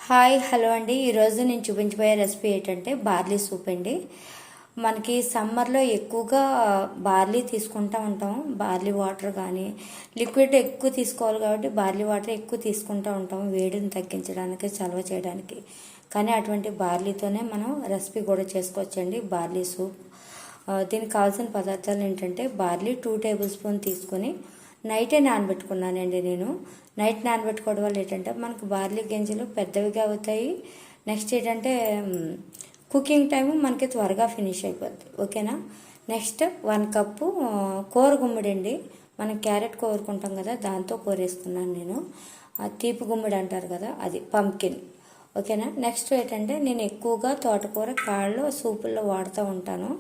Hi hello అండి. ఈరోజు నేను చూపించబోయే రెసిపీ ఏంటంటే బార్లీ సూప్ అండి. మనకి సమ్మర్లో ఎక్కువగా బార్లీ తీసుకుంటూ ఉంటాం. బార్లీ వాటర్ కానీ లిక్విడ్ ఎక్కువ తీసుకోవాలి కాబట్టి బార్లీ వాటర్ ఎక్కువ తీసుకుంటూ ఉంటాం, వేడిని తగ్గించడానికి, చలవ చేయడానికి. కానీ అటువంటి బార్లీతోనే మనం రెసిపీ కూడా చేసుకోవచ్చండి, బార్లీ సూప్. దీనికి కావాల్సిన పదార్థాలు ఏంటంటే బార్లీ 2 టేబుల్ స్పూన్ తీసుకొని నైటే నానబెట్టుకున్నానండి. నేను నైట్ నానబెట్టుకోవడం వల్ల ఏంటంటే మనకు బార్లీ గింజలు పెద్దవిగా అవుతాయి. నెక్స్ట్ ఏంటంటే కుకింగ్ టైము మనకి త్వరగా ఫినిష్ అయిపోద్ది. ఓకేనా. నెక్స్ట్ 1 కప్పు కూర గుమ్మడి అండి. మనం క్యారెట్ కోరుకుంటాం కదా, దాంతో కూరేసుకున్నాను నేను. తీపి గుమ్మడి అంటారు కదా, అది పంకిన్. ఓకేనా. నెక్స్ట్ ఏంటంటే నేను ఎక్కువగా తోటకూర కాళ్ళు సూపుల్లో వాడుతూ ఉంటాను.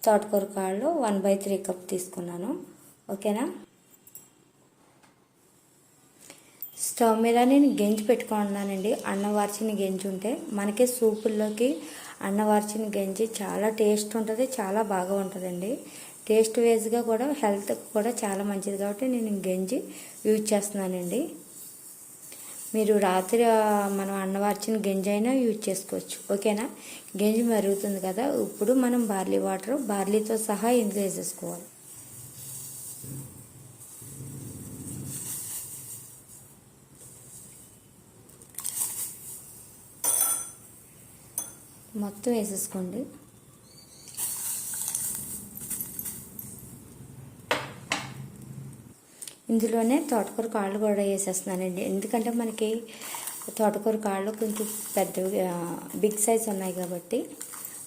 తోటకూర కాళ్ళు 1/3 కప్ తీసుకున్నాను. ఓకేనా. స్టవ్ మీద నేను గెంజి పెట్టుకుంటున్నానండి. అన్నవార్చిన గెంజి ఉంటే మనకి సూపుల్లోకి అన్నవార్చిన గెంజి చాలా టేస్ట్ ఉంటుంది, చాలా బాగా ఉంటుందండి. టేస్ట్ వేజ్గా కూడా హెల్త్కి కూడా చాలా మంచిది కాబట్టి నేను గెంజి యూజ్ చేస్తున్నానండి. మీరు రాత్రి మనం అన్నవార్చిన గెంజి అయినా యూజ్ చేసుకోవచ్చు. ఓకేనా. గెంజి మరుగుతుంది కదా, ఇప్పుడు మనం బార్లీ వాటర్ బార్లీతో సహా ఇందులో వేసేసుకోవాలి. మొత్తం వేసేసుకోండి. ఇందులోనే తోటకూర కాళ్ళు కూడా వేసేస్తున్నానండి. ఎందుకంటే మనకి తోటకూర కాళ్ళు కొంచెం పెద్ద బిగ్ సైజ్ ఉన్నాయి కాబట్టి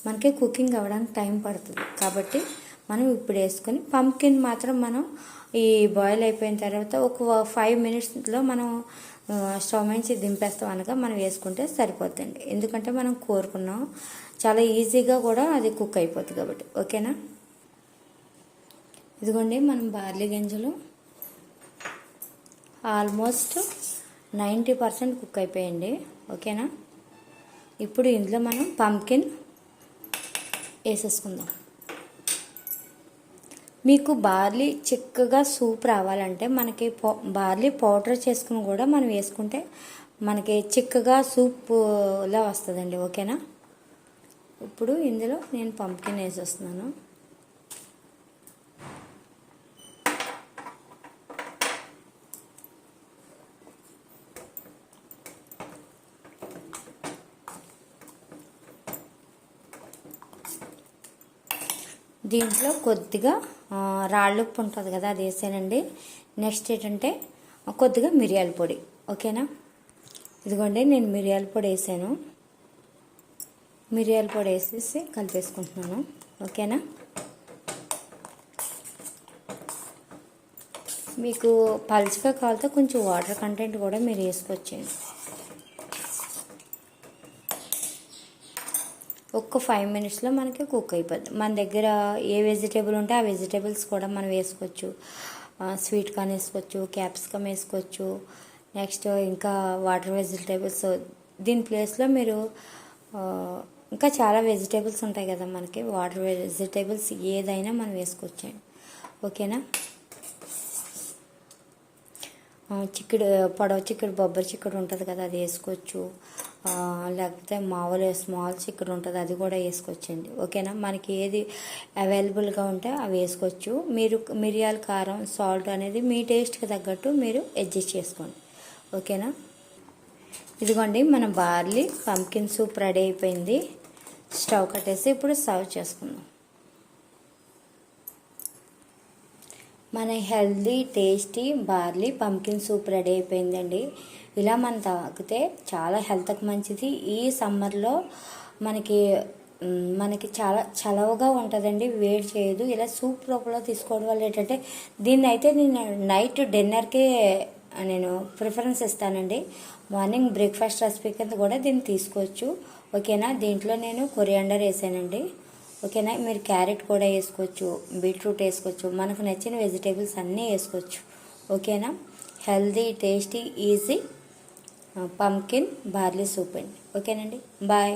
మనకి కుకింగ్ అవ్వడానికి టైం పడుతుంది. కాబట్టి మనం ఇప్పుడు వేసుకొని పంకిన్ మాత్రం మనం ఈ బాయిల్ అయిపోయిన తర్వాత ఒక 5 మినిట్స్లో మనం స్టవ్ నుంచి దింపేస్తాం అనగా మనం వేసుకుంటే సరిపోతుంది. ఎందుకంటే మనం కోరుకున్నాం, చాలా ఈజీగా కూడా అది కుక్ అయిపోతుంది కాబట్టి. ఓకేనా. ఇదిగోండి మనం బార్లీ గింజలు ఆల్మోస్ట్ 90% కుక్ అయిపోయండి. ఓకేనా. ఇప్పుడు ఇందులో మనం పంకిన్ వేసేసుకుందాం. మీకు బార్లీ చిక్కగా సూప్ రావాలంటే మనకి బార్లీ పౌడర్ చేసుకుని కూడా మనం వేసుకుంటే మనకి చిక్కగా సూప్లా వస్తుందండి. ఓకేనా. ఇప్పుడు ఇందులో నేను పంకిన్ వేసేస్తున్నాను. దీంట్లో కొద్దిగా రాళ్ళుప్పు ఉంటుంది కదా, అది వేసానండి. నెక్స్ట్ ఏంటంటే కొద్దిగా మిరియాల పొడి. ఓకేనా. ఇదిగోండి నేను మిరియాల పొడి వేసాను. మిరియాల పొడి వేసేసి కలిపేసుకుంటున్నాను. ఓకేనా. మీకు పలుచగా కావాలితే కొంచెం వాటర్ కంటెంట్ కూడా మీరు వేసుకోవచ్చండి. ఒక్క 5 మినిట్స్లో మనకి కుక్ అయిపోద్ది. మన దగ్గర ఏ వెజిటేబుల్ ఉంటే ఆ వెజిటేబుల్స్ కూడా మనం వేసుకోవచ్చు. స్వీట్ కార్న్ వేసుకోవచ్చు, క్యాప్సికమ్ వేసుకోవచ్చు, నెక్స్ట్ ఇంకా వాటర్ వెజిటేబుల్స్. దీని ప్లేస్లో మీరు ఇంకా చాలా వెజిటేబుల్స్ ఉంటాయి కదా మనకి, వాటర్ వెజిటేబుల్స్ ఏదైనా మనం వేసుకోవచ్చండి. ఓకేనా. చిక్కుడు పొడవ చిక్కుడు బొబ్బరి చిక్కుడు ఉంటుంది కదా, అది వేసుకోవచ్చు. లేకపోతే మామూలు స్మాల్ చిక్కుడు ఉంటుంది, అది కూడా వేసుకోవచ్చండి. ఓకేనా. మనకి ఏది అవైలబుల్గా ఉంటే అవి వేసుకోవచ్చు. మీరు మిరియాల కారం సాల్ట్ అనేది మీ టేస్ట్కి తగ్గట్టు మీరు అడ్జస్ట్ చేసుకోండి. ఓకేనా. ఇదిగోండి మన బార్లీ పంకిన్ సూప్ రెడీ అయిపోయింది. స్టవ్ కట్టేసి ఇప్పుడు సర్వ్ చేసుకుందాం. మన healthy tasty barley pumpkin soup ready అయిపోయిందండి. ఇలా మనం తాగితే చాలా హెల్త్కి మంచిది. ఈ సమ్మర్లో మనకి చాలా చలవగా ఉంటుందండి, వేడి చేయదు. ఇలా సూప్ రూపంలో తీసుకోవడం వల్ల ఏంటంటే దీన్ని అయితే నేను నైట్ డిన్నర్కే నేను ప్రిఫరెన్స్ ఇస్తానండి. మార్నింగ్ బ్రేక్ఫాస్ట్ రెసిపీ కింద కూడా దీన్ని తీసుకోవచ్చు. ఓకేనా. దీంట్లో నేను కొరియాండర్ వేసానండి. ఓకేనా. మీరు క్యారెట్ కూడా వేసుకోవచ్చు, బీట్రూట్ వేసుకోవచ్చు, మనకు నచ్చిన వెజిటేబుల్స్ అన్నీ వేసుకోవచ్చు. ఓకేనా. Healthy tasty easy pumpkin barley soup అండి. ఓకేనండి. బాయ్.